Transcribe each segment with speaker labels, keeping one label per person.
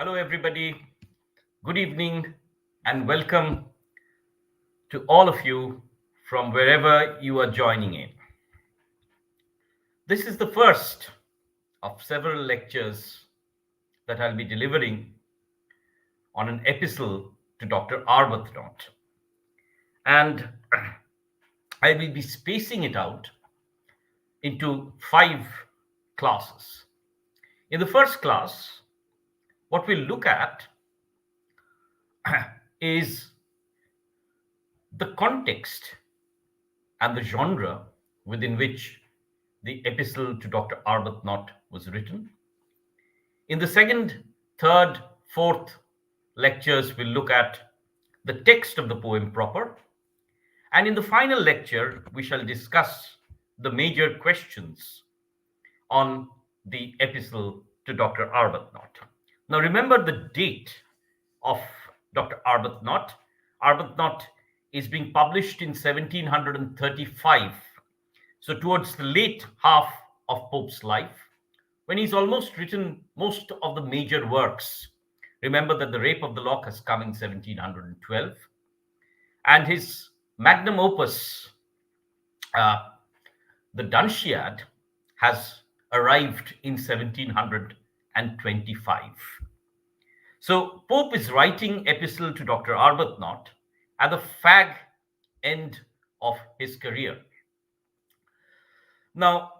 Speaker 1: Hello, everybody. Good evening and welcome to all of you from wherever you are joining in. This is the first of several lectures that I'll be delivering on an epistle to Dr. Arbuthnot. And I will be spacing it out into 5 classes. In the first class, what we'll look at is the context and the genre within which the epistle to Dr. Arbuthnot was written. In the second, third, fourth lectures, we'll look at the text of the poem proper. And in the final lecture, we shall discuss the major questions on the epistle to Dr. Arbuthnot. Now, remember the date of Dr. Arbuthnot. Arbuthnot is being published in 1735, so towards the late half of Pope's life, when he's almost written most of the major works. Remember that the Rape of the Lock has come in 1712, and his magnum opus, the Dunciad, has arrived in 1725. So Pope is writing epistle to Dr. Arbuthnot at the fag end of his career. Now,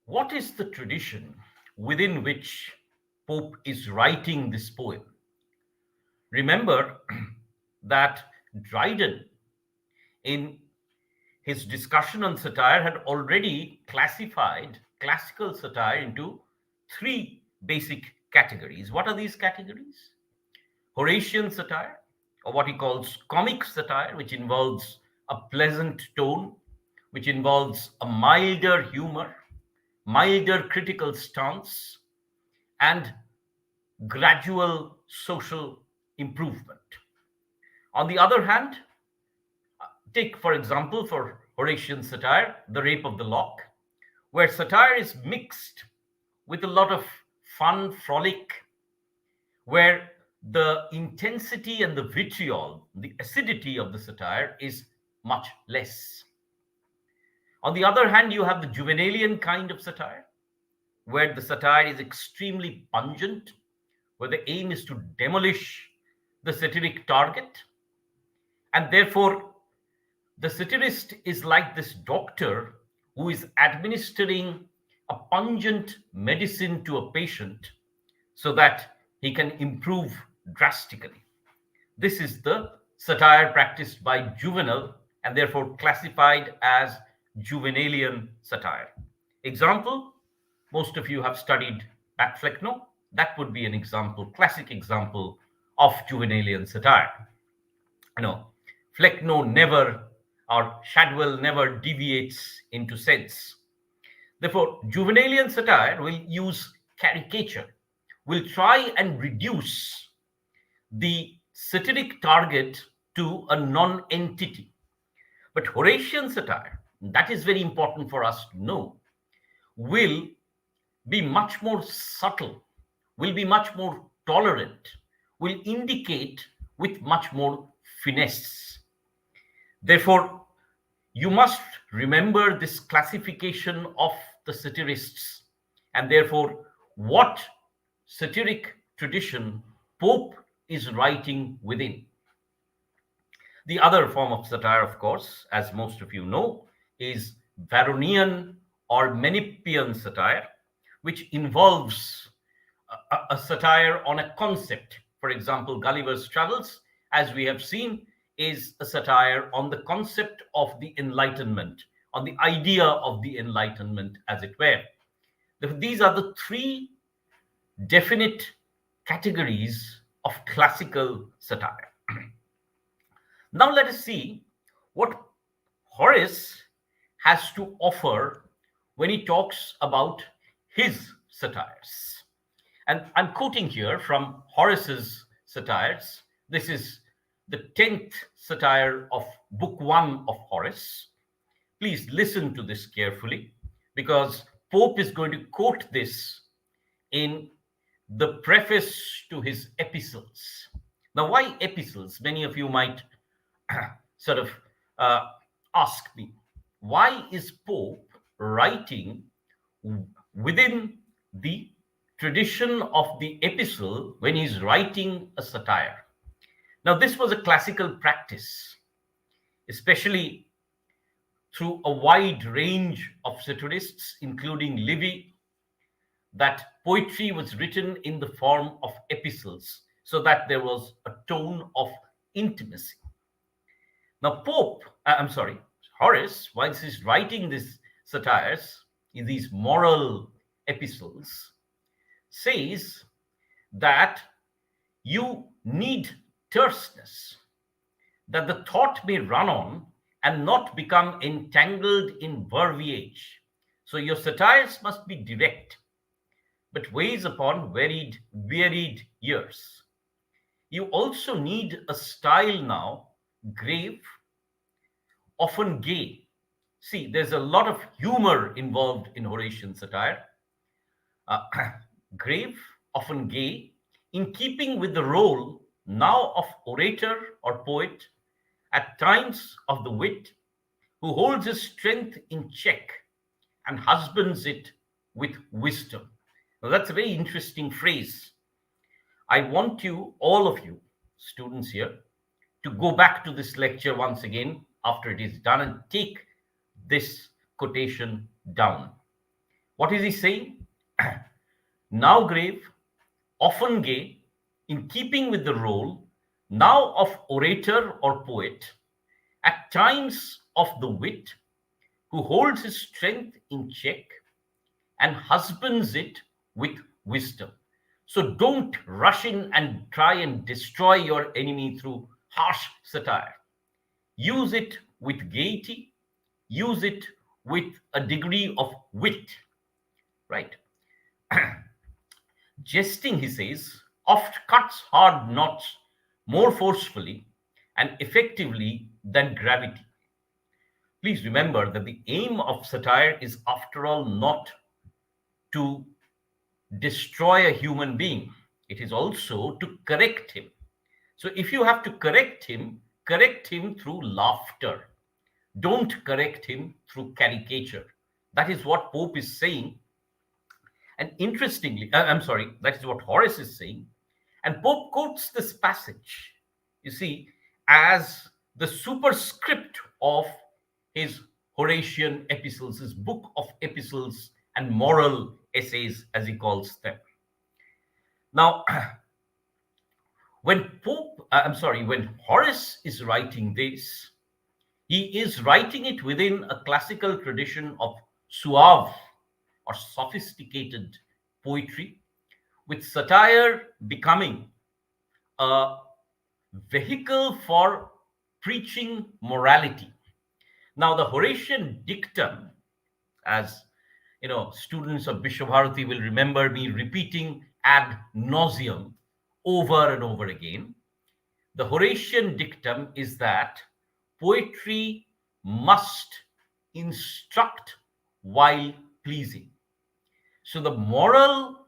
Speaker 1: what is the tradition within which Pope is writing this poem? Remember that Dryden, in his discussion on satire, had already classified classical satire into 3 basic categories. What are these categories? Horatian satire, or what he calls comic satire, which involves a pleasant tone, which involves a milder humor, milder critical stance, and gradual social improvement. On the other hand, take, for example, for Horatian satire, the Rape of the Lock, where satire is mixed with a lot of fun, frolic, where the intensity and the vitriol, the acidity of the satire is much less. On the other hand, you have the Juvenalian kind of satire, where the satire is extremely pungent, where the aim is to demolish the satiric target. And therefore, the satirist is like this doctor who is administering a pungent medicine to a patient so that he can improve drastically. This is the satire practiced by Juvenal and therefore classified as Juvenalian satire. Example, most of you have studied Flecknoe. That would be an example, classic example of Juvenalian satire. Flecknoe never, or Shadwell never deviates into sense. Therefore, Juvenalian satire will use caricature, will try and reduce the satiric target to a non-entity. But Horatian satire, that is very important for us to know, will be much more subtle, will be much more tolerant, will indicate with much more finesse. Therefore, you must remember this classification of the satirists, and therefore what satiric tradition Pope is writing within. The other form of satire, of course, as most of you know, is Varronian or Menippean satire, which involves a satire on a concept. For example, Gulliver's Travels, as we have seen, is a satire on the concept of the Enlightenment, on the idea of the Enlightenment, as it were. These are the 3 definite categories of classical satire. Now let us see what Horace has to offer when he talks about his satires. And I'm quoting here from Horace's satires. This is the 10th satire of Book 1 of Horace. Please listen to this carefully, because Pope is going to quote this in the preface to his epistles. Now, why epistles? Many of you might sort of uh, ask me, why is Pope writing within the tradition of the epistle when he's writing a satire? Now, this was a classical practice, especially through a wide range of satirists, including Livy, that poetry was written in the form of epistles so that there was a tone of intimacy. Now, Horace, whilst he's writing these satires, in these moral epistles, says that you need terseness, that the thought may run on and not become entangled in verbiage. So your satires must be direct, but weighs upon varied years. You also need a style now, grave, often gay. See, there's a lot of humor involved in Horatian satire. Uh, grave, often gay, in keeping with the role now of orator or poet, at times of the wit, who holds his strength in check and husbands it with wisdom. Now, that's a very interesting phrase. I want you, all of you, students here, to go back to this lecture once again after it is done and take this quotation down. What is he saying? Now grave, often gay, in keeping with the role now of orator or poet, at times of the wit, who holds his strength in check and husbands it with wisdom. So don't rush in and try and destroy your enemy through harsh satire. Use it with gaiety, use it with a degree of wit, right? Jesting, he says, oft cuts hard knots more forcefully and effectively than gravity. Please remember that the aim of satire is, after all, not to destroy a human being. It is also to correct him. So if you have to correct him through laughter. Don't correct him through caricature. That is what Pope is saying. And interestingly, that is what Horace is saying. And Pope quotes this passage, you see, as the superscript of his Horatian epistles, his book of epistles and moral essays, as he calls them. Now, when when Horace is writing this, he is writing it within a classical tradition of suave or sophisticated poetry, with satire becoming a vehicle for preaching morality. Now, the Horatian dictum, as you know, students of Vishwabharati will remember me repeating ad nauseum over and over again. The Horatian dictum is that poetry must instruct while pleasing. So the moral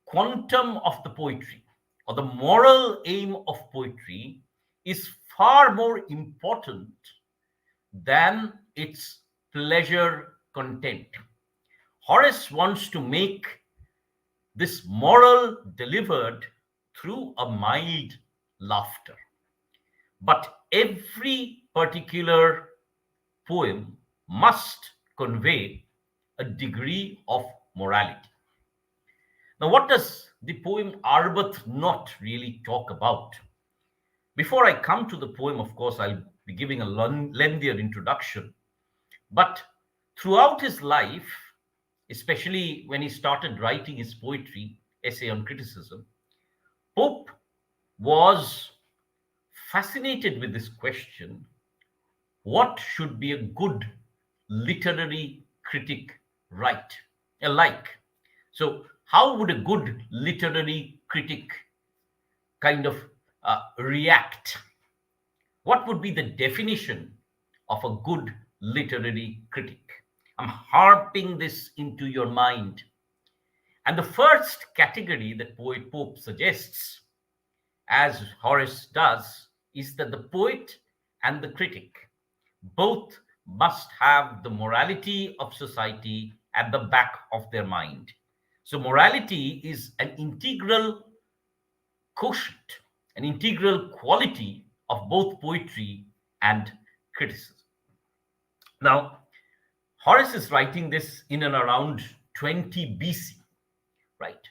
Speaker 1: quantum of the poetry, or the moral aim of poetry, is far more important than its pleasure content. Horace wants to make this moral delivered through a mild laughter. But every particular poem must convey a degree of morality. Now, what does the poem Arbuthnot really talk about? Before I come to the poem, of course, I'll be giving a lengthier introduction. But throughout his life, especially when he started writing his poetry, Essay on Criticism, Pope was fascinated with this question: what should be a good literary critic write? Alike. So, how would a good literary critic kind of react? What would be the definition of a good literary critic? I'm harping this into your mind. And the first category that poet Pope suggests, as Horace does, is that the poet and the critic both must have the morality of society at the back of their mind. So, morality is an integral quotient, an integral quality of both poetry and criticism. Now, Horace is writing this in and around 20 BC, right?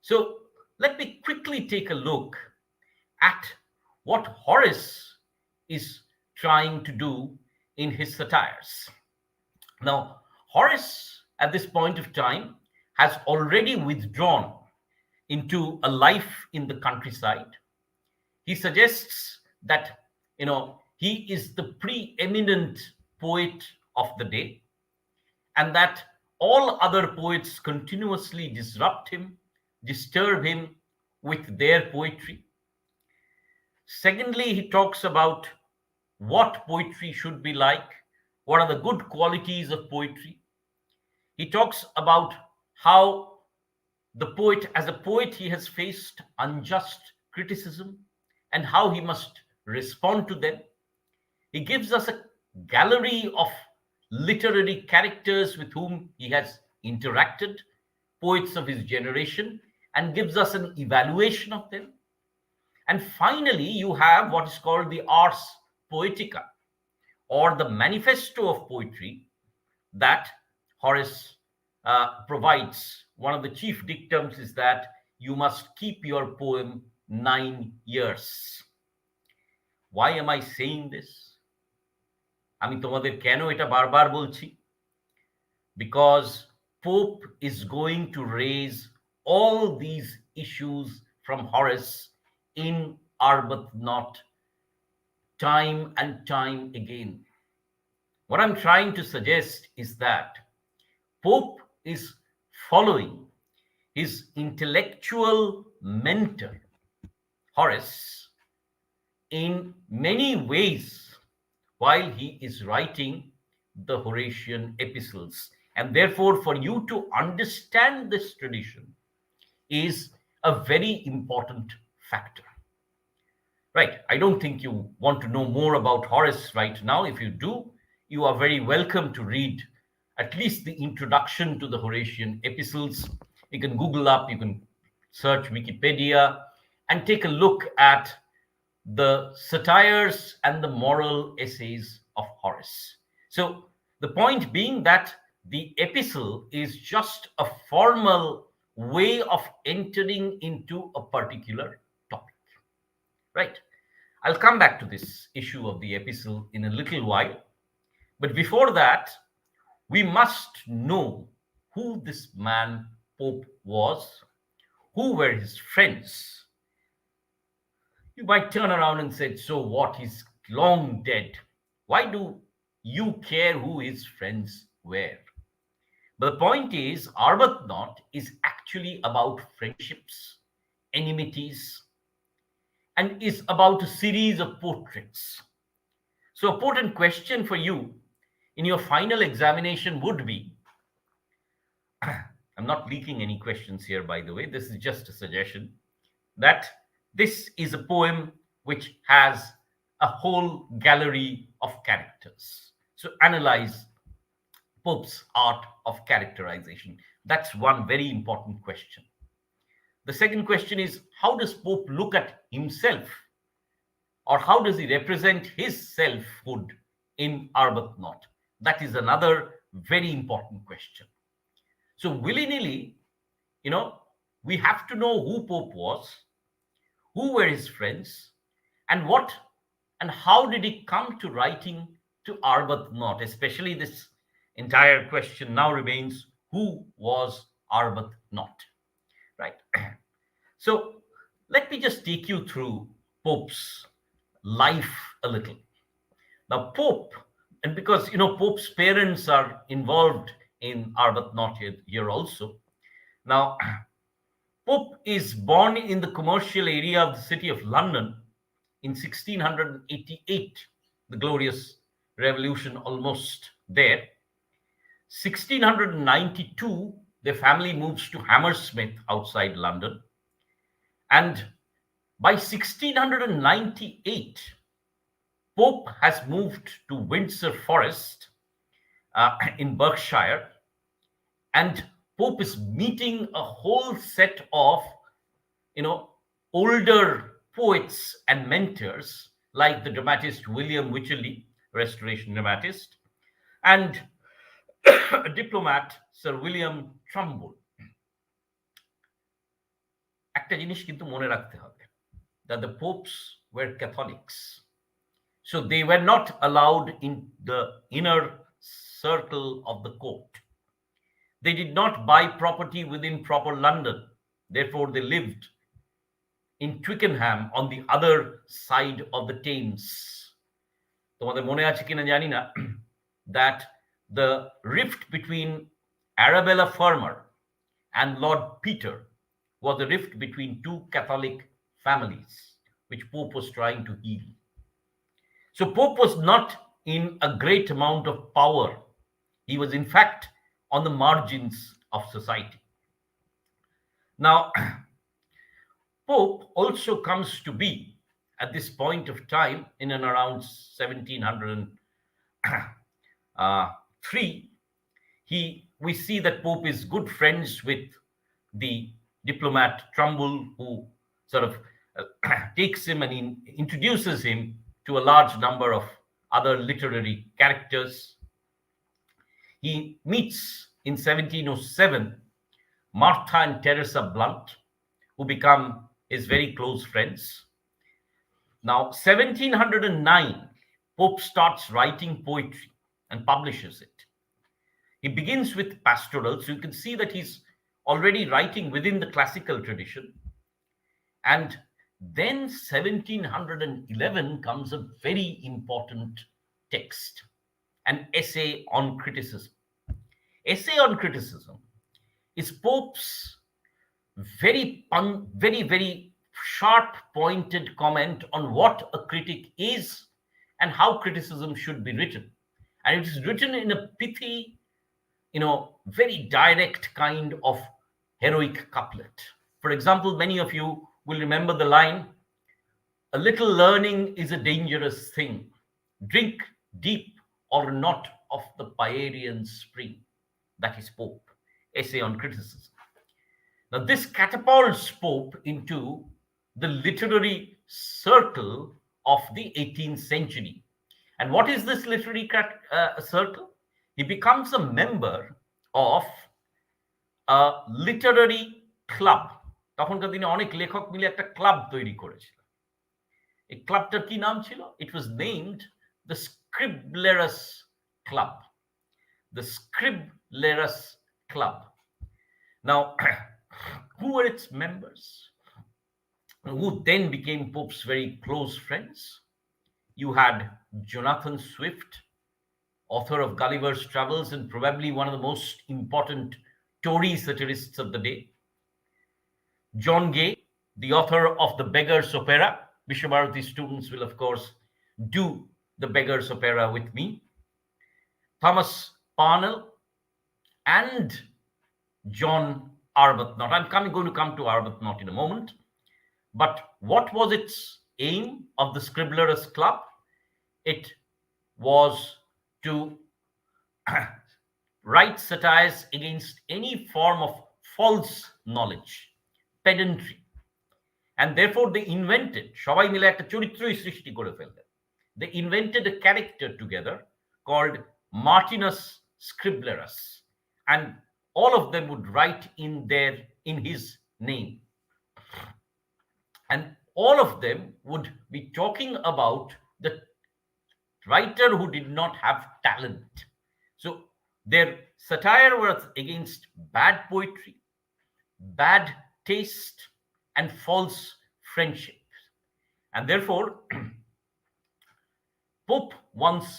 Speaker 1: So, let me quickly take a look at what Horace is trying to do in his satires. Now, Horace, at this point of time, has already withdrawn into a life in the countryside. He suggests that, he is the preeminent poet of the day, and that all other poets continuously disrupt him, disturb him with their poetry. Secondly, he talks about what poetry should be like, what are the good qualities of poetry. He talks about how the poet, as a poet, he has faced unjust criticism and how he must respond to them. He gives us a gallery of literary characters with whom he has interacted, poets of his generation, and gives us an evaluation of them. And finally, you have what is called the Ars Poetica, or the Manifesto of Poetry, that Horace provides. One of the chief dictums is that you must keep your poem 9 years. Why am I saying this? আমি তোমাদের কেন এটা বারবার বলছি? Because Pope is going to raise all these issues from Horace in Arbuthnot time and time again. What I'm trying to suggest is that Pope is following his intellectual mentor, Horace, in many ways while he is writing the Horatian epistles. And therefore, for you to understand this tradition is a very important factor. Right. I don't think you want to know more about Horace right now. If you do, you are very welcome to read at least the introduction to the Horatian epistles. You can Google up, you can search Wikipedia, and take a look at the satires and the moral essays of Horace. So the point being that the epistle is just a formal way of entering into a particular topic. Right. I'll come back to this issue of the epistle in a little while. But before that, we must know who this man Pope was, who were his friends. You might turn around and say, so what? He's long dead. Why do you care who his friends were? But the point is, Arbuthnot is actually about friendships, enmities, and is about a series of portraits. So a potent question for you in your final examination would be, I'm not leaking any questions here, by the way, this is just a suggestion, that this is a poem which has a whole gallery of characters. So analyze Pope's art of characterization. That's one very important question. The second question is, how does Pope look at himself? Or how does he represent his selfhood in Arbuthnot? That is another very important question. So willy-nilly, we have to know who Pope was, who were his friends, and what and how did he come to writing to Arbuthnot? Especially this entire question now remains, who was Arbuthnot? Right. So let me just take you through Pope's life a little. Now, Pope, and because Pope's parents are involved in Arbuthnot here also. Now, Pope is born in the commercial area of the city of London in 1688, the glorious revolution almost there. 1692, Their family moves to Hammersmith outside London. And by 1698, Pope has moved to Windsor Forest in Berkshire, and Pope is meeting a whole set of, older poets and mentors like the dramatist William Wycherley, Restoration dramatist, and a diplomat, Sir William Trumbull. একটা জিনিস কিন্তু মনে রাখতে হবে, that the popes were Catholics. So they were not allowed in the inner circle of the court. They did not buy property within proper London. Therefore, they lived in Twickenham on the other side of the Thames. তোমাদের মনে আছে কিনা জানি না, that the rift between Arabella Fermor and Lord Peter was a rift between two Catholic families, which Pope was trying to heal. So Pope was not in a great amount of power. He was, in fact, on the margins of society. Now, Pope also comes to be, at this point of time, in and around 1703, we see that Pope is good friends with the diplomat Trumbull, who sort of takes him and introduces him to a large number of other literary characters. He meets in 1707 Martha and Teresa Blunt, who become his very close friends. Now, 1709, Pope starts writing poetry and publishes it. He begins with pastoral, so you can see that he's already writing within the classical tradition. And then 1711 comes a very important text, an essay on criticism. Essay on criticism is Pope's very sharp pointed comment on what a critic is and how criticism should be written. And it is written in a pithy, very direct kind of heroic couplet. For example, many of you will remember the line, "A little learning is a dangerous thing. Drink deep or not of the Pierian spring." That is Pope, essay on criticism. Now, this catapults Pope into the literary circle of the 18th century. And what is this literary circle? He becomes a member of a literary club. তখনকার দিনে অনেক লেখক মিলে একটা club তৈরি করেছিল। এই ক্লাবটার কি নাম ছিল? It was named the Scriblerus Club. The Scriblerus Club. Now, who were its members? Who then became Pope's very close friends? You had Jonathan Swift, author of Gulliver's Travels and probably one of the most important Tory satirists of the day. John Gay, the author of The Beggar's Opera. Vishwabharati students will, of course, do The Beggar's Opera with me. Thomas Parnell and John Arbuthnot. I'm going to come to Arbuthnot in a moment. But what was its aim of the Scriblerus Club? It was to write satires against any form of false knowledge, pedantry. And therefore they invented, সবাই মিলে একটা চরিত্রই সৃষ্টি করে ফেললেন. They invented a character together called Martinus Scriblerus. And all of them would write in his name. And all of them would be talking about the writer who did not have talent. So their satire was against bad poetry, bad taste, and false friendship. And therefore, Pope once,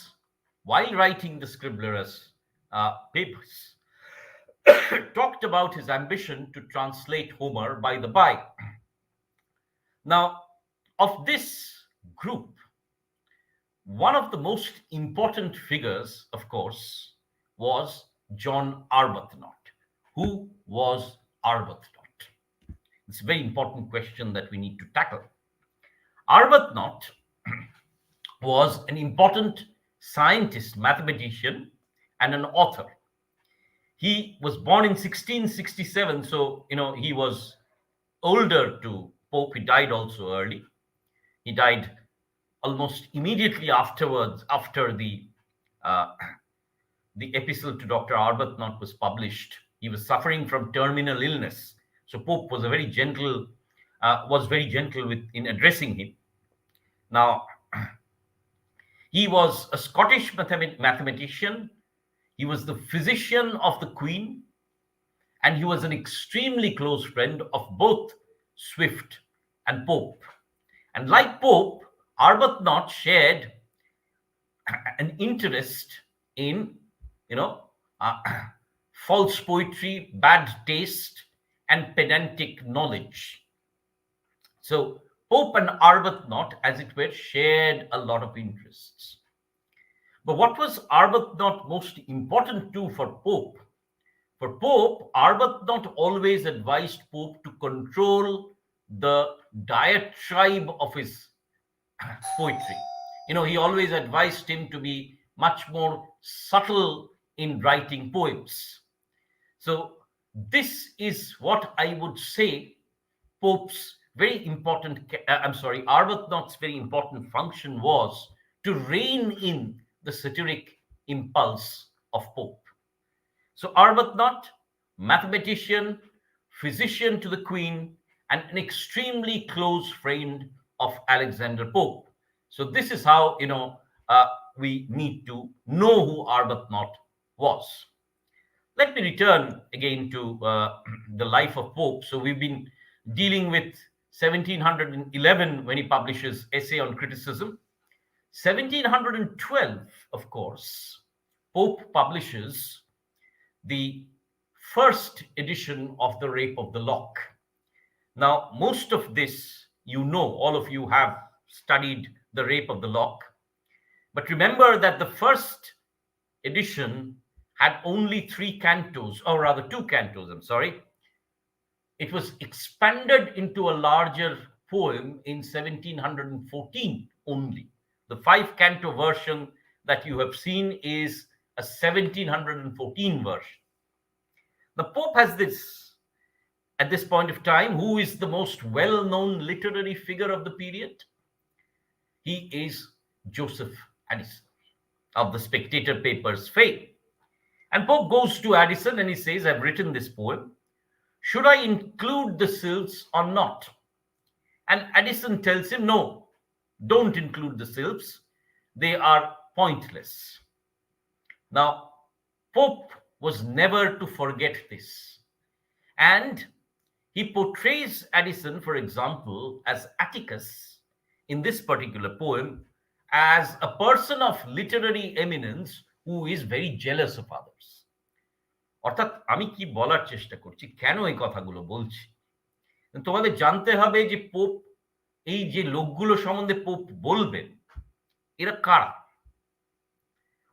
Speaker 1: while writing the Scriblerus papers, talked about his ambition to translate Homer by the by. Now, of this group, one of the most important figures, of course, was John Arbuthnot, Who was Arbuthnot? It's a very important question that we need to tackle. Arbuthnot was an important scientist, mathematician, and an author. He was born in 1667, so he was older to Pope. He died also early. He died almost immediately afterwards, after uh, the Epistle to Dr. Arbuthnot was published. He was suffering from terminal illness, so Pope was very gentle in addressing him. Now, he was a Scottish mathematician. He was the physician of the Queen, and he was an extremely close friend of both Swift and Pope. And like Pope, Arbuthnot shared an interest in, uh, false poetry, bad taste, and pedantic knowledge. So Pope and Arbuthnot, as it were, shared a lot of interests. But what was Arbuthnot most important to for Pope? For Pope, Arbuthnot always advised Pope to control the diatribe of his poetry. He always advised him to be much more subtle in writing poems. So this is what I would say Pope's Arbuthnot's very important function was to rein in the satiric impulse of Pope. So Arbuthnot, mathematician, physician to the Queen, and an extremely close friend of Alexander Pope. So this is how we need to know who Arbuthnot was. Let me return again to the life of Pope. So we've been dealing with 1711 when he publishes Essay on Criticism. 1712, of course, Pope publishes the first edition of The Rape of the Lock. Now, most of this, all of you have studied The Rape of the Lock. But remember that the first edition had only 3 cantos, or rather 2 cantos, I'm sorry. It was expanded into a larger poem in 1714 only. The 5-canto version that you have seen is a 1714 version. The Pope has this, at this point of time, who is the most well-known literary figure of the period? He is Joseph Addison of the Spectator papers fame. And Pope goes to Addison and he says, I've written this poem. Should I include the sylphs or not? And Addison tells him, no, don't include the sylphs. They are pointless. Now, Pope was never to forget this. And he portrays Addison, for example, as Atticus in this particular poem, as a person of literary eminence who is very jealous of others. অর্থাৎ আমি কি বলার চেষ্টা করছি, কেন এই কথাগুলো বলছি, তোমাদের জানতে হবে যে পোপ, এই যে লোকগুলো সম্বন্ধে পোপ বলবেন, এরা কারা?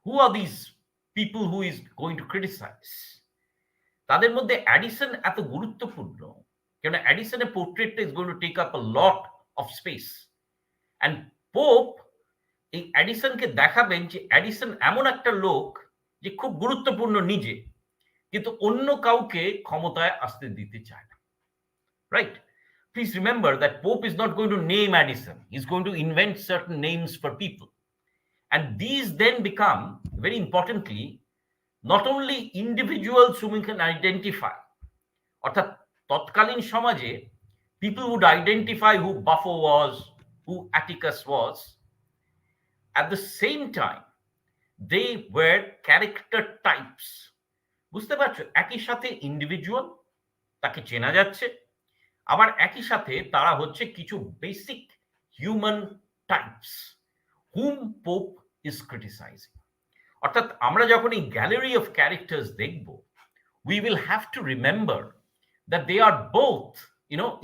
Speaker 1: Who are these people who is going to criticize? তাদের মধ্যে অ্যাডিসন এত গুরুত্বপূর্ণ কেন? অ্যাডিসনের পোর্ট্রেটটা is going to take up a lot of space. And pope এই অ্যাডিসনকে দেখাবেন যে অ্যাডিসন এমন একটা লোক যে খুব গুরুত্বপূর্ণ নিজে, কিন্তু অন্য কাউকে ক্ষমতায় আসতে দিতে চায় না। Right? Please remember that Pope is not going to name Addison. He's going to invent certain names for people. And these then become, very importantly, not only individuals whom we can identify. অর্থাৎ তৎকালীন সমাজে people would identify who Buffo was, who Atticus was. At the same time, they were character types. বুঝতে পারছো? একই সাথে individual, তাকে চেনা যাচ্ছে, আবার একই সাথে তারা হচ্ছে কিছু basic human types hmm pope is criticising. অর্থাৎ আমরা যখন এই গ্যালারি অফ ক্যারেক্টার্স দেখব, we will have to remember that they are both,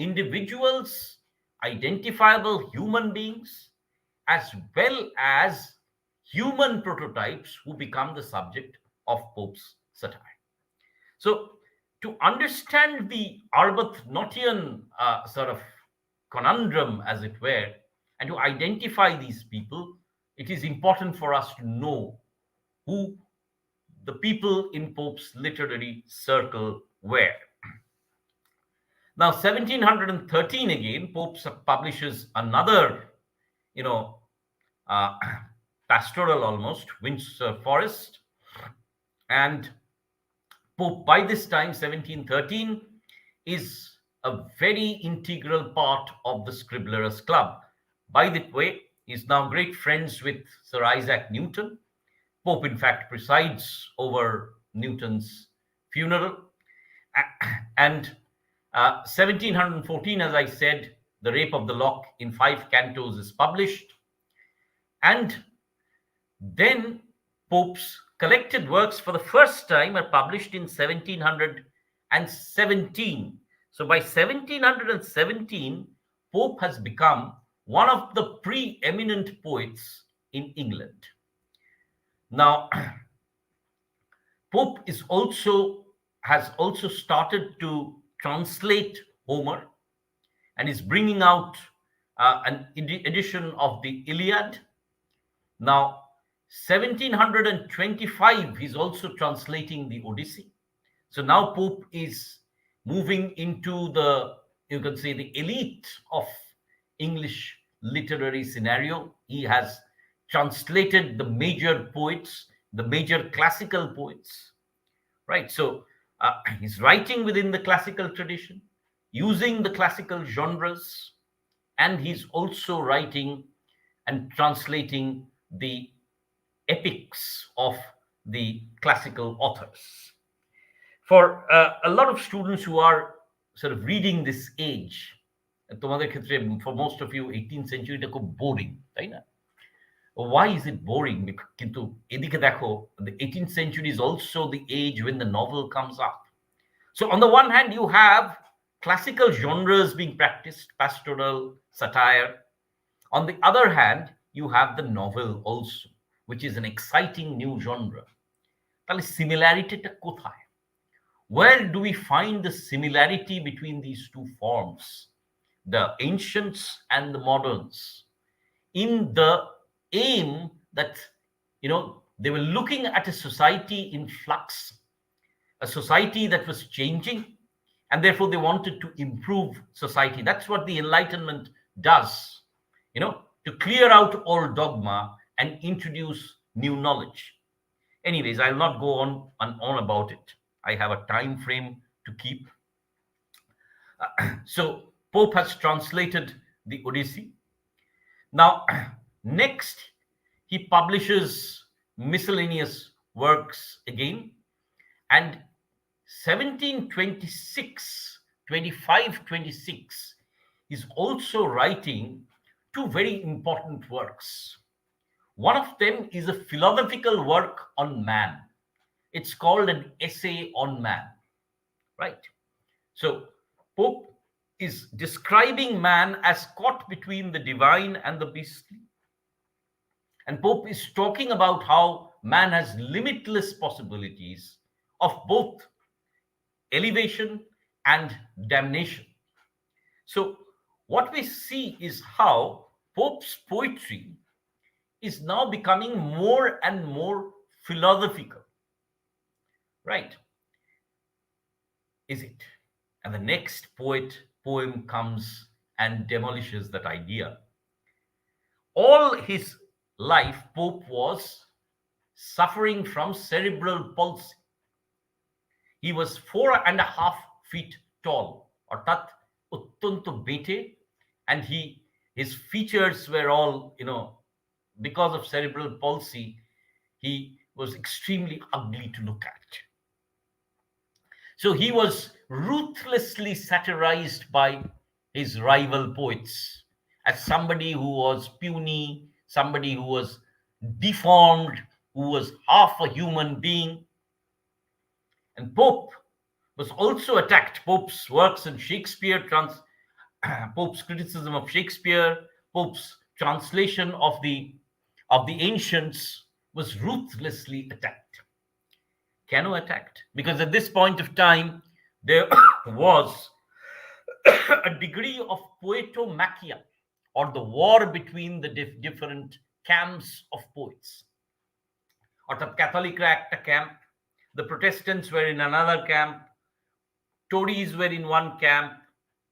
Speaker 1: individuals, identifiable human beings, as well as human prototypes who become the subject of Pope's satire. So To understand the Arbuthnottian sort of conundrum, as it were, and to identify these people, it is important for us to know who the people in Pope's literary circle were. Now, 1713 again, Pope publishes another, you know, uh, pastoral almost, Windsor Forest, and Pope, by this time, 1713, is a very integral part of the Scribblers Club. By the way, he's now great friends with Sir Isaac Newton. Pope, in fact, presides over Newton's funeral. And 1714, as I said, The Rape of the Lock in 5 cantos is published. And then Pope's collected works for the first time are published in 1717. So by 1717, Pope has become one of the preeminent poets in England. Now, Pope has also started to translate Homer and is bringing out an edition of the Iliad. Now, 1725, he's also translating the Odyssey. So now Pope is moving into the, you can say, the elite of English literary scenario. He has translated the major poets, the major classical poets, right? So he's writing within the classical tradition, using the classical genres, and he's also writing and translating the epics of the classical authors. For a lot of students who are sort of reading this age, তোমাদের ক্ষেত্রে, for most of you, 18th century টা খুব boring, তাই না? Why is it boring? কিন্তু এদিকে দেখো, the 18th century is also the age when the novel comes up. So on the one hand, you have classical genres being practiced, pastoral, satire. On the other hand, you have the novel also, which is an exciting new genre. তাহলে similarityটা কোথায়? Where do we find the similarity between these two forms, the ancients and the moderns, in the aim that, they were looking at a society in flux, a society that was changing, and therefore they wanted to improve society. That's what the Enlightenment does, to clear out all dogma and introduce new knowledge. Anyways, I'll not go on and on about it. I have a time frame to keep. So Pope has translated the Odyssey. Now, next, he publishes miscellaneous works again. And 1726, 25, 26, he's also writing two very important works. One of them is a philosophical work on man. It's called an essay on man, right? So Pope is describing man as caught between the divine and the beastly. And Pope is talking about how man has limitless possibilities of both elevation and damnation. So what we see is how Pope's poetry is now becoming more and more philosophical. Right? Is it? And the next poem comes and demolishes that idea. All his life, Pope was suffering from cerebral palsy. He was 4.5 feet tall, অর্থাৎ অত্যন্ত বেঁটে, and his features were all, because of cerebral palsy, he was extremely ugly to look at. So he was ruthlessly satirized by his rival poets as somebody who was puny, somebody who was deformed, who was half a human being. And Pope was also attacked. Pope's works on Shakespeare, Pope's criticism of Shakespeare, Pope's translation of the ancients was ruthlessly attacked. Cano attacked? Because at this point of time, there was a degree of poetomachia, or the war between the different camps of poets. অর্থাৎ ক্যাথলিকরা একটা camp, the Protestants were in another camp, Tories were in one camp,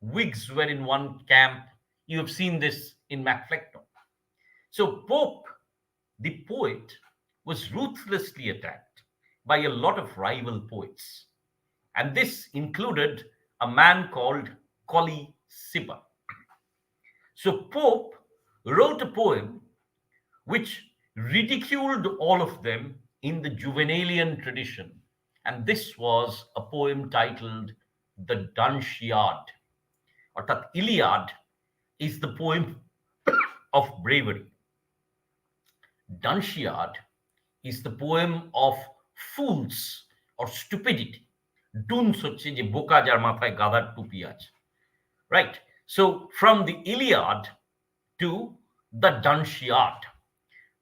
Speaker 1: Whigs were in one camp. You have seen this in Macflecto. So Pope, the poet, was ruthlessly attacked by a lot of rival poets. And this included a man called Colli Sibba. So Pope wrote a poem which ridiculed all of them in the Juvenalian tradition. And this was a poem titled The Dunciad. Orthat Iliad is the poem of bravery. Dunciad is the poem of fools or stupidity. Duns হচ্ছে যে বোকা যার মাথায় গাধার টুপি আছে. Right. So from the Iliad to the Dunciad.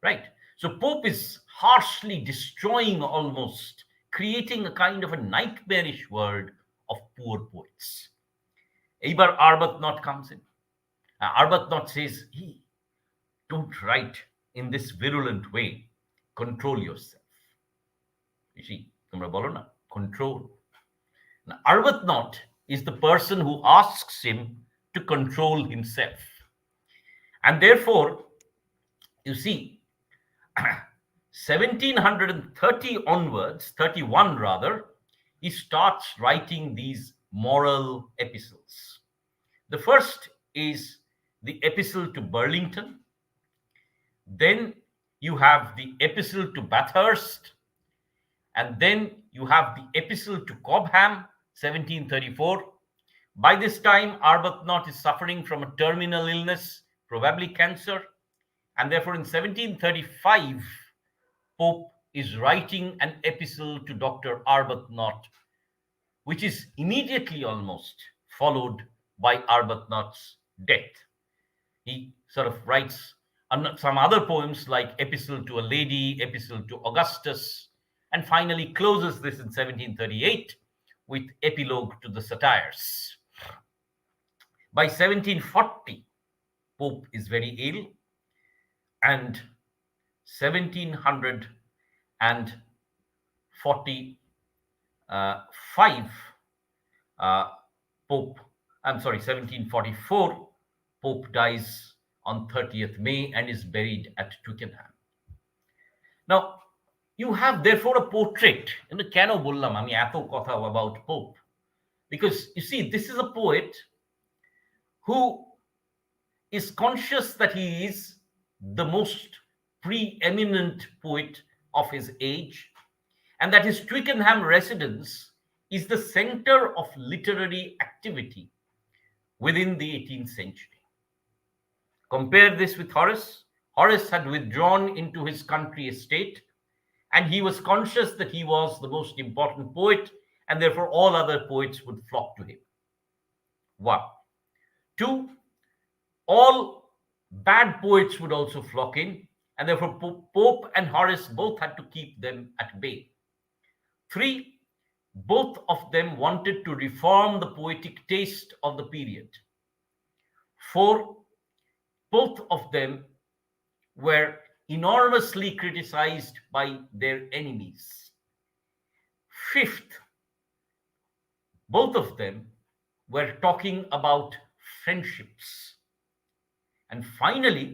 Speaker 1: Right. So Pope is harshly destroying, almost creating a kind of a nightmarish world of poor poets. Eibar Arbuthnot comes in. Arbuthnot says, don't write in this virulent way. Control yourself. You see, তোমরা বলো না, control. Now, Arbuthnot is the person who asks him to control himself. And therefore, you see, 1730 onwards, 31 rather, he starts writing these moral epistles. The first is the Epistle to Burlington. Then you have the Epistle to Bathurst. And then you have the Epistle to Cobham, 1734. By this time, Arbuthnot is suffering from a terminal illness, probably cancer. And therefore, in 1735, Pope is writing an epistle to Dr. Arbuthnot, which is immediately almost followed by Arbuthnot's death. He sort of writes some other poems like Epistle to a Lady, Epistle to Augustus, and finally closes this in 1738 with Epilogue to the Satires. By 1740, Pope is very ill, and 1745 1744, Pope dies on 30th May and is buried at Twickenham. Now, you have therefore a portrait. কেন বললাম আমি এত কথা about Pope? Because you see, this is a poet who is conscious that he is the most preeminent poet of his age, and that his Twickenham residence is the center of literary activity within the 18th century. Compare this with Horace. Horace had withdrawn into his country estate, and he was conscious that he was the most important poet, and therefore all other poets would flock to him. 1. 2. All bad poets would also flock in, and therefore Pope and Horace both had to keep them at bay. 3. Both of them wanted to reform the poetic taste of the period. 4. Both of them were enormously criticized by their enemies. 5th, both of them were talking about friendships. And finally,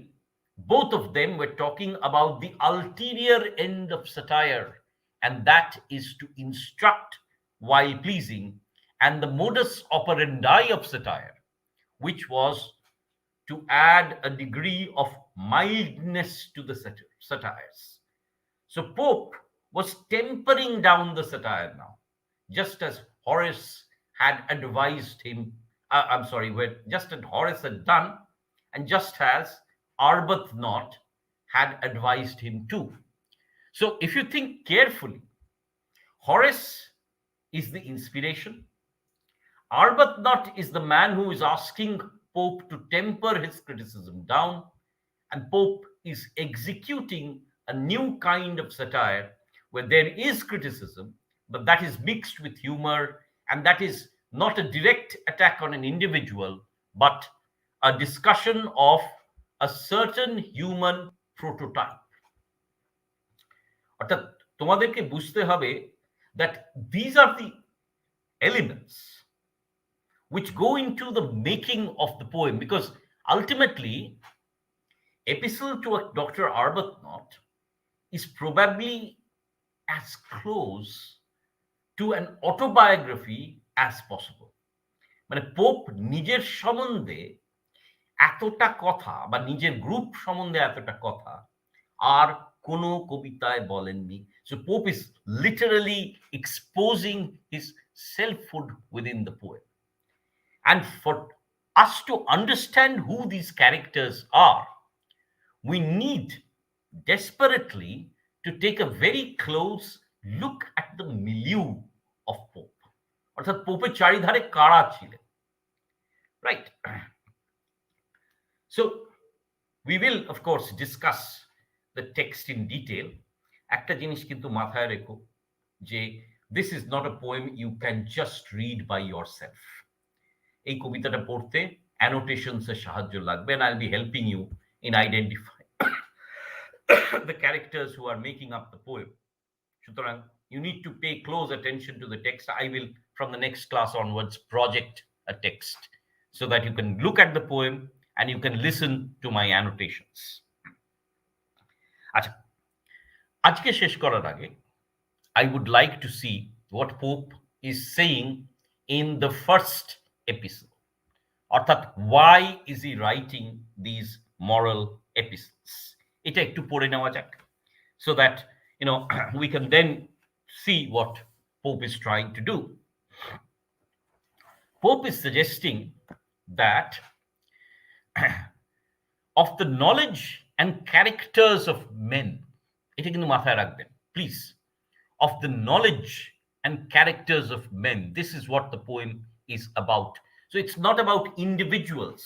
Speaker 1: both of them were talking about the ulterior end of satire, and that is to instruct while pleasing, and the modus operandi of satire, which was to add a degree of mildness to the satires. So Pope was tempering down the satire now, just as Horace had advised him, just as Horace had done, and just as Arbuthnot had advised him too. So if you think carefully, Horace is the inspiration. Arbuthnot is the man who is asking Pope to temper his criticism down, and Pope is executing a new kind of satire where there is criticism, but that is mixed with humor and that is not a direct attack on an individual, but a discussion of a certain human prototype. অর্থাৎ তোমাদেরকে বুঝতে হবে that these are the elements which go into the making of the poem, because ultimately Epistle to a Dr. Arbuthnot is probably as close to an autobiography as possible. মানে pope নিজের সম্বন্ধে এতটা কথা বা নিজের গ্রুপ সম্বন্ধে এতটা কথা আর কোনো কবিতায় বলেননি. So Pope is literally exposing his selfhood within the poem. And for us to understand who these characters are, we need desperately to take a very close look at the milieu of Pope. অর্থাৎ পোপের চারিধারে কারা ছিলেন, right? So we will of course discuss the text in detail. একটা জিনিস কিন্তু মাথায় রেখো যে this is not a poem you can just read by yourself. এই কবিতাটা পড়তে annotations এর সাহায্য লাগবে, and I'll be helping you in identifying the characters who are making up the poem. সুতরাং you need to pay close attention to the text. I will, from the next class onwards, project a text so that you can look at the poem and you can listen to my annotations. আচ্ছা, আজকে শেষ করার আগে I would like to see what Pope is saying in the first epistle. অর্থাৎ why is he writing these moral epistles? এটা একটু পড়ে নেওয়া যাক, so that we can then see what Pope is trying to do. Pope is suggesting that of the knowledge and characters of men, এটা কিন্তু মাথায় রাখবেন please, of the knowledge and characters of men, this is what the poem is about. So it's not about individuals,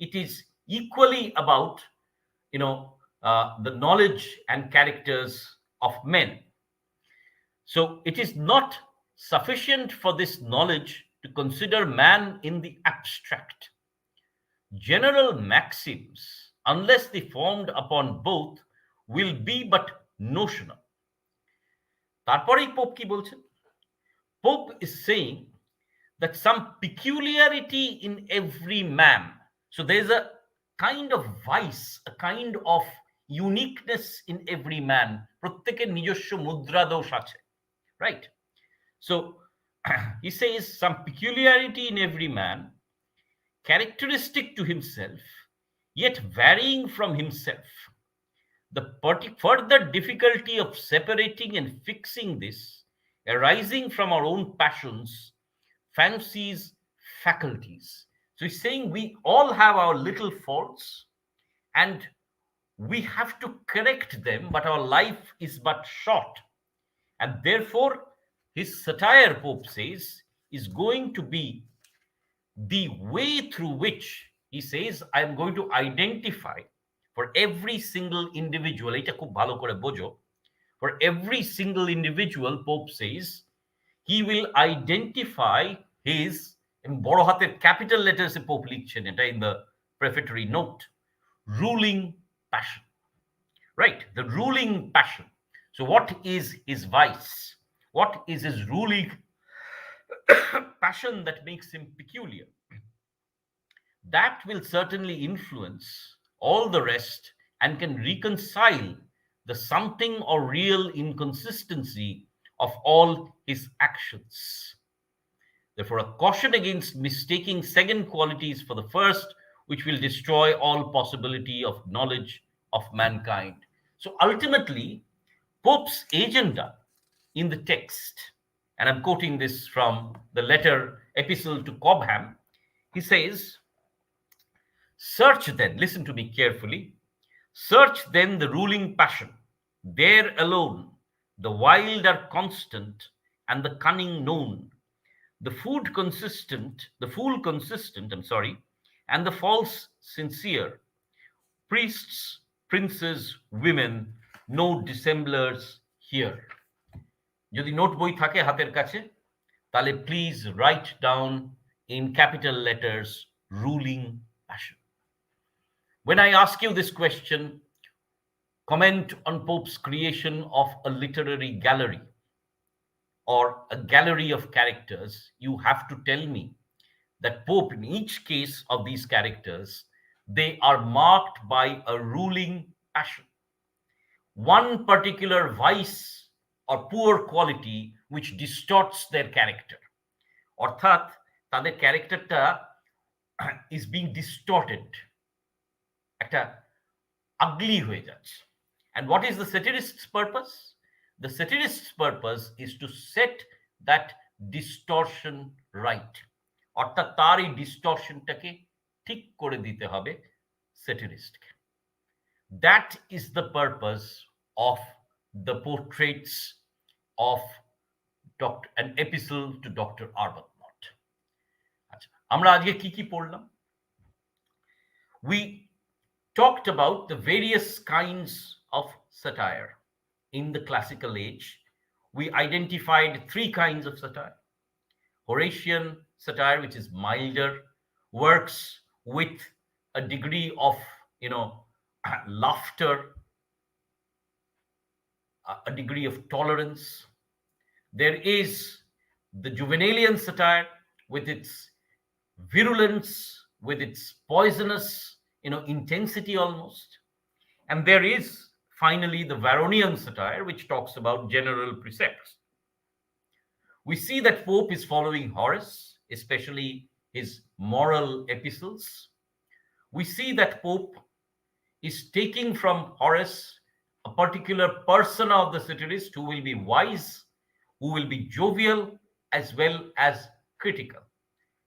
Speaker 1: it is equally about the knowledge and characters of men. So it is not sufficient for this knowledge to consider man in the abstract. General maxims, unless they formed upon both, will be but notional. তারপরেই pope কি বলছেন? Pope is saying that some peculiarity in every man, so there's a kind of vice, a kind of uniqueness in every man. প্রত্যেকের নিজস্ব মুদ্রা দোষ আছে, right? So he says some peculiarity in every man, characteristic to himself, yet varying from himself. The further difficulty of separating and fixing this, arising from our own passions, fancies, faculties. So he's saying we all have our little faults and we have to correct them, but our life is but short. And therefore, his satire, Pope says, is going to be the way through which, he says, I am going to identify for every single individual, এটা খুব ভালো করে বোঝো, for every single individual, Pope says, he will identify his, বড় হাতের capital letters এ Pope লিখছেন এটা in the prefatory note, ruling passion, right? The ruling passion. So what is his vice? What is his ruling passion that makes him peculiar? That will certainly influence all the rest and can reconcile the something or real inconsistency of all his actions. Therefore, a caution against mistaking second qualities for the first, which will destroy all possibility of knowledge of mankind. So ultimately, Pope's agenda in the text, and I'm quoting this from the letter Epistle to Cobham, he says, search then, listen to me carefully, search then the ruling passion, there alone the wild are constant and the cunning known, the fool consistent, and the false sincere, priests, princes, women, no dissemblers here. যদি note বই থাকে হাতের কাছে তাহলে please write down in capital letters ruling passion. When I ask you this question, comment on Pope's creation of a literary gallery or a gallery of characters, you have to tell me that Pope, in each case of these characters, they are marked by a ruling passion, one particular vice or poor quality which distorts their character. অর্থাৎ তাদের ক্যারেক্টারটা is being distorted, একটা ugly হয়ে যাচ্ছে। And what is the satirist's purpose? The satirist's purpose is to set that distortion right. অর্থাৎ তার এই ডিস্টরশনটাকে ঠিক করে দিতে হবে স্যাটিরিস্টকে। That is the purpose of the portraits of an epistle to Dr. Arbuthnot. আচ্ছা, আমরা আজকে কি কি পড়লাম? We talked about the various kinds of satire in the classical age. We identified three kinds of satire. Horatian satire, which is milder, works with a degree of, laughter, a degree of tolerance. There is the Juvenalian satire with its virulence, with its poisonous, intensity almost. And there is finally the Varronian satire, which talks about general precepts. We see that Pope is following Horace, especially his moral epistles. We see that Pope is taking from Horace a particular persona of the satirist who will be wise, who will be jovial, as well as critical.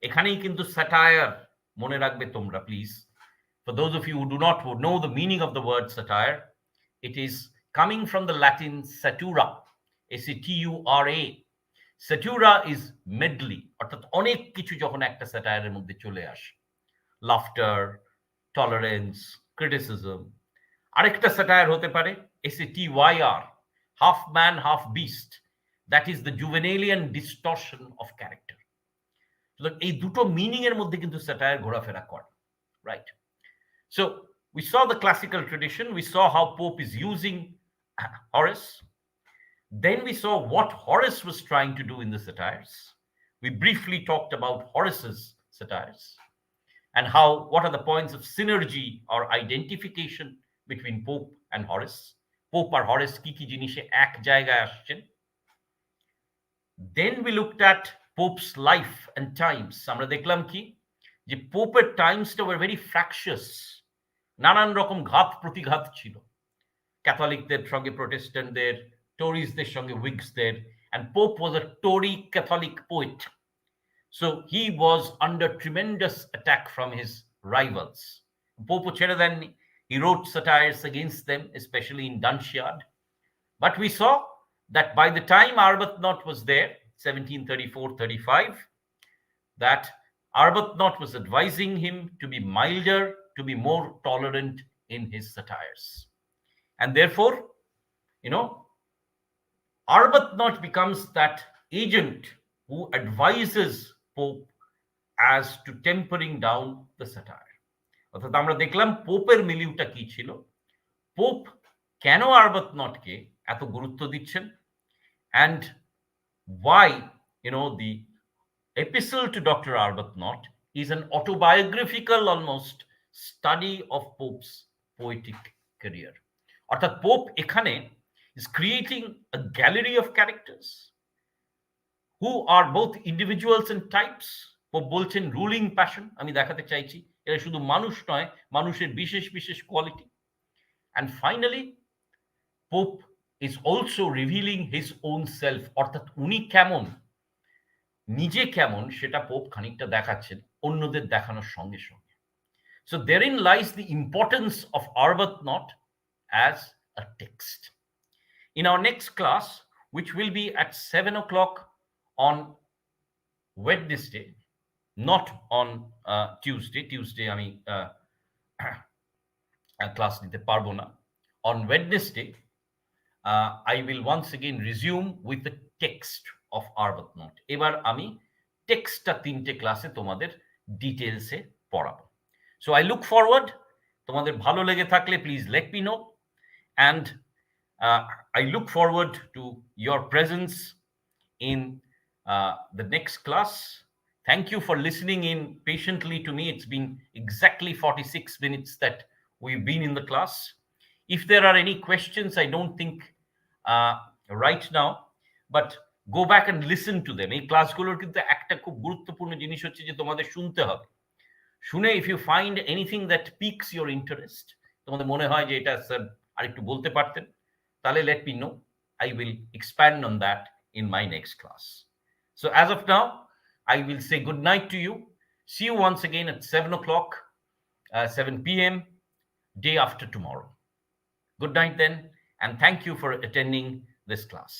Speaker 1: এখানেই কিন্তু satire, মনে রাখবে তোমরা please. For those of you who do not know the meaning of the word satire, it is coming from the Latin satura, S-A-T-U-R-A. Satura is medley, অর্থাৎ অনেক কিছু যখন একটা স্যাটায়ারের মধ্যে চলে আসে, লাফটার, টলারেন্স, ক্রিটিসিজম। আরেকটা স্যাটায়ার হতে পারে S-A-T-Y-R, half man, half beast. That is the Juvenalian distortion of character. এই দুটো মিনিং এর মধ্যে কিন্তু স্যাটায়ার ঘোরাফেরা করে, right? So we saw the classical tradition, we saw how Pope is using Horace. Then we saw what Horace was trying to do in the satires. We briefly talked about Horace's satires and what are the points of synergy or identification between Pope and Horace. Pope R Horace কি কি জিনিসে এক জায়গায় আসছেন। Then we looked at Pope's life and times. আমরা দেখলাম কি যে পোপের টাইমসটা were very fractious, নানান রকম ঘাত প্রতিঘাত ছিল, ক্যাথলিকদের সঙ্গে প্রোটেস্ট্যান্টদের, টরিজদের সঙ্গে উইগসদের, and Pope was a Tory Catholic poet. So he was under tremendous attack from his rivals. Pope ছেড়ে দেননি. He wrote satires against them, especially in Dunciad. But we saw that by the time Arbuthnot was there, 1734-35, that Arbuthnot was advising him to be milder, to be more tolerant in his satires. And therefore, Arbuthnot becomes that agent who advises Pope as to tempering down the satire. অর্থাৎ আমরা দেখলাম পোপের মিলিউটা কি ছিল, pope কেন আরবাথনটকে এত গুরুত্ব দিচ্ছেন, and why the Epistle to Dr. Arbuthnot is an autobiographical almost study of Pope's poetic career. অর্থাৎ পোপ এখানে is creating a gallery of characters who are both individuals and types. Pope বলছেন ruling passion, আমি দেখাতে চাইছি এরা শুধু মানুষ নয়, মানুষের বিশেষ বিশেষ quality. And finally, Pope is also revealing his own self, অর্থাৎ উনি কেমন, নিজে কেমন সেটা পোপ খানিকটা দেখাচ্ছেন অন্যদের দেখানোর সঙ্গে সঙ্গে। So therein lies the importance of Arbuthnot as a text. In our next class, which will be at 7 o'clock on Wednesday, not on Tuesday আমি ক্লাস নিতে পারবো না। On Wednesday, I will once again resume with the text of Arbuthnot. এবার আমি টেক্সটটা 3টে ক্লাসে তোমাদের ডিটেলসে পড়াবো। So I look forward. তোমাদের ভালো লেগে থাকলে please let me know, and I look forward to your presence in the next class. Thank you for listening in patiently to me. It's been exactly 46 minutes that we've been in the class. If there are any questions, I don't think right now, but go back and listen to them. এই ক্লাসগুলোর কিন্তু একটা খুব গুরুত্বপূর্ণ জিনিস হচ্ছে যে তোমাদের শুনতে হবে। শুনে if you find anything that piques your interest, তোমাদের মনে হয় যে এটা স্যার আরেকটু বলতে পারতেন, তাহলে let me know. I will expand on that in my next class. So as of now, I will say good night to you. See you once again at 7 o'clock, 7 p.m. day after tomorrow. Good night then, and thank you for attending this class.